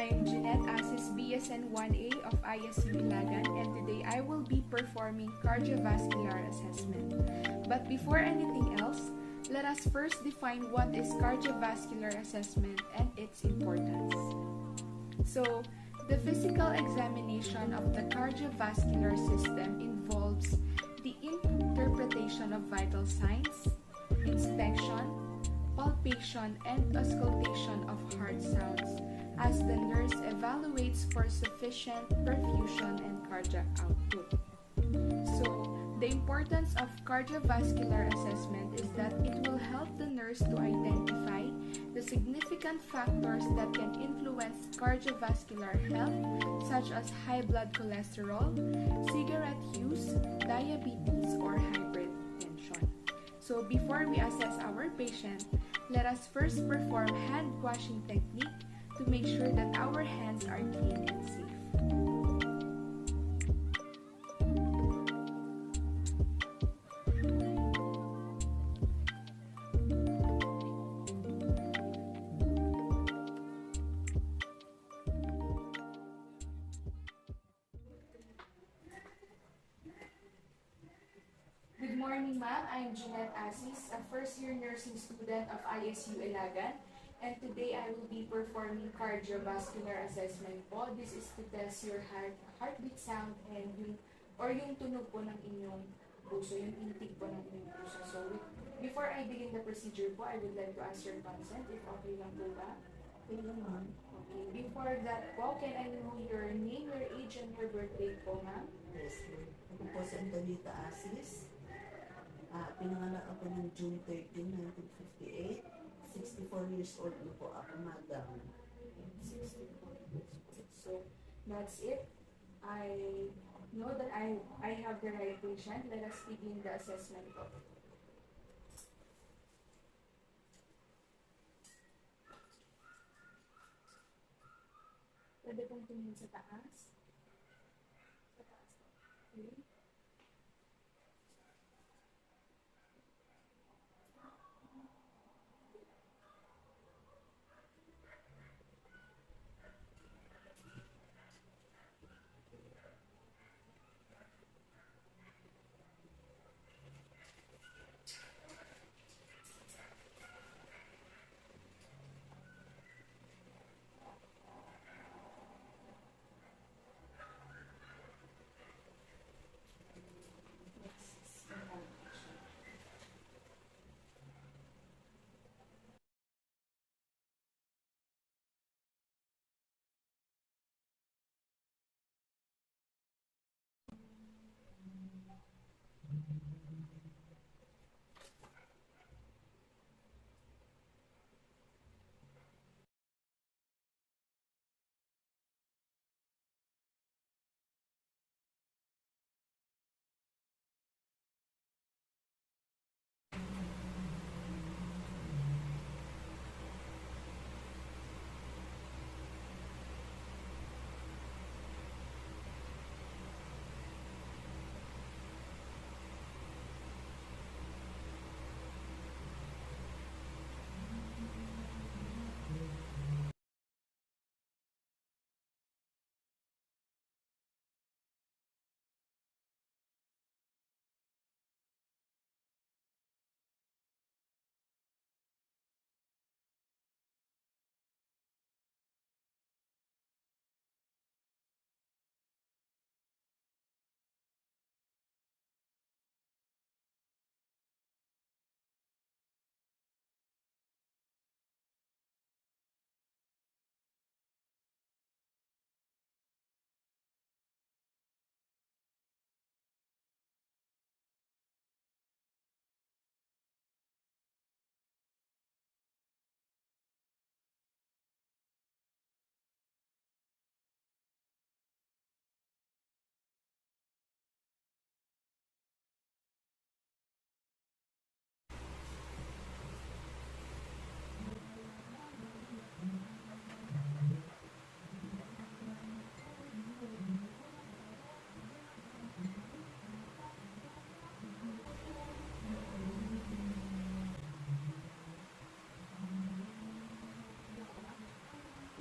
I'm Jeanette Asis, BSN 1A of ISU Ilagan, and today I will be performing cardiovascular assessment. But before anything else, let us first define what is cardiovascular assessment and its importance. So, the physical examination of the cardiovascular system involves the interpretation of vital signs, inspection, palpation, and auscultation of heart sounds as the nurse evaluates for sufficient perfusion and cardiac output. So, the importance of cardiovascular assessment is that it will help the nurse to identify the significant factors that can influence cardiovascular health, such as high blood cholesterol, cigarette use, diabetes, or hypertension. So before we assess our patient, let us first perform hand washing technique to make sure that our hands are clean and safe. Good morning, ma'am. I'm Jeanette Asis, a first-year nursing student of ISU Ilagan, and today I will be performing cardiovascular assessment po. This is to test your heartbeat sound and yung tunog po ng inyong puso, yung intik po ng inyong puso. So, before I begin the procedure po, I would like to ask your consent if okay lang po ba? Okay naman. Okay. Before that po, can I know your name, your age, and your birthday po, ma'am? Yes. Ako po si Antonita Asis. Pinanganak ako ng June 13, 1958. 64 years old na po ako, madam. 64 years old. So, that's it. I know that I have the right patient. Let us begin the assessment po. Pwede pong tumingin sa taas. Sa taas po. Okay.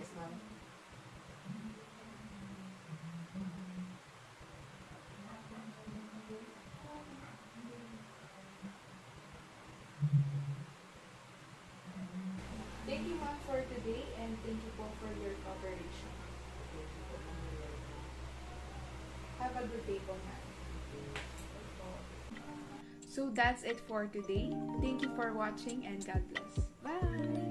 Yes, ma'am. thank you po for your cooperation. Have a good day po, ma'am. So that's it for today. Thank you for watching and God bless. Bye!